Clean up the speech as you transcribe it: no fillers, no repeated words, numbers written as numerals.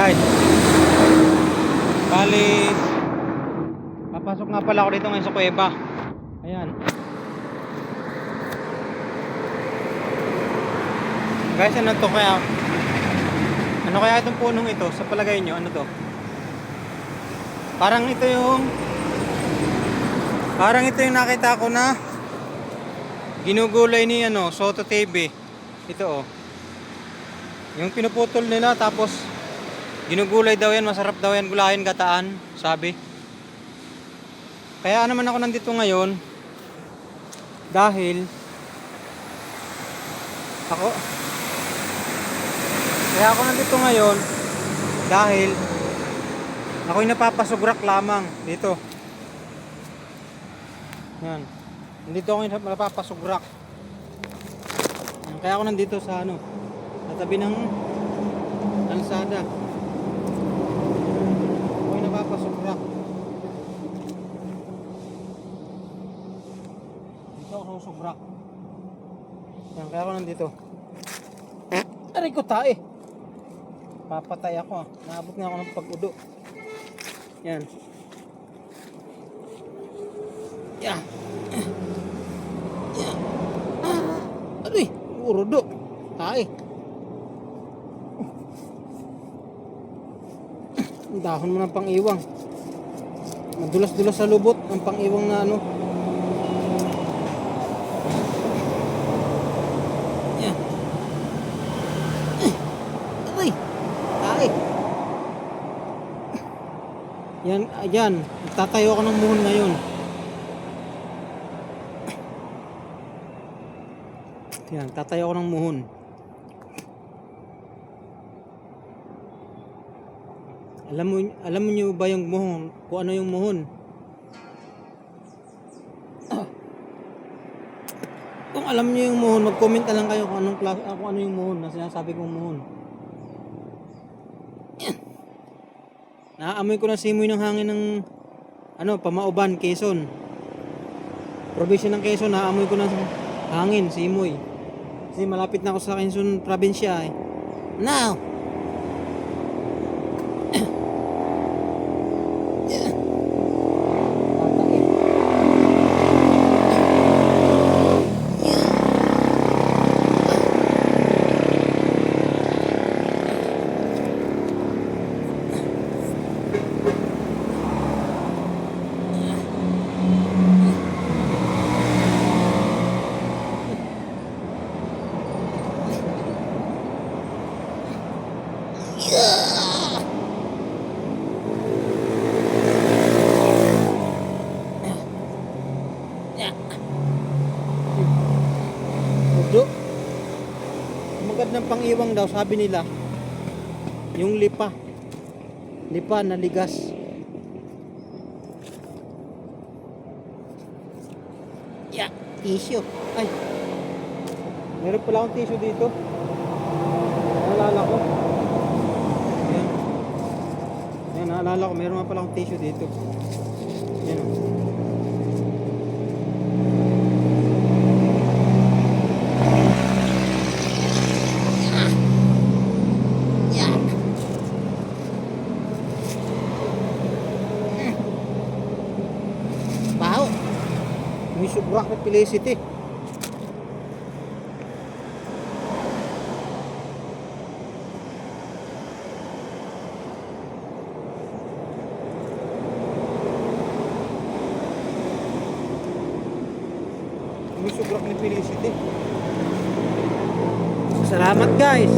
Guys, bali papasok nga pala ako dito ngayon sa kuweba. Ayan. Guys, ano to kaya? Ano kaya itong punong ito? Sa palagay nyo, ano to? Parang ito yung nakita ko na ginugulay ni Soto TV. Ito oh. Yung pinuputol nila tapos ginugulay daw yan, masarap daw yan gulayin, gataan, sabi. Kaya naman ako nandito ngayon dahil ako'y napapasugrak lamang dito. Yan. Nandito ako napapasugrak. Kaya ako nandito sa sa tabi ng kalsada. Ako'y napapasugrak. Dito ako susugrak. Yan, kaya ako nandito. Aray ko tae. Papatay ako. Naabot na ako ng pag-udo. Yan. Yan. Yan. Aray, urudo. Tae. Ang dahon mo ng pang-iwang. Madulas-dulas sa lubot ang pang-iwang na Yan. Aray. Tae. Yan. Tatayo ako ng muhon ngayon. Yan, tatayo ako ng muhon. Alam mo niyo ba yung muhon? Kung ano yung muhon? Kung alam niyo yung muhon, mag-comment na lang kayo kung ano yung muhon na sinasabi kong muhon. Naaamoy ko na simoy ng hangin ng Pamauban, Quezon. Probinsya ng Quezon, naaamoy ko na hangin, simoy. Kasi malapit na ako sa Quezon probinsya eh. Now. Udo. Magad ng pang-iwang daw, sabi nila. Yung lipa na ligas. Tissue. Ay. Meron pala akong tissue dito. Naalala ko. Yan, naalala ko. Meron pala akong tissue dito. Yan. Baho. May subrak na Felicity. May subrak na Felicity. Salamat guys.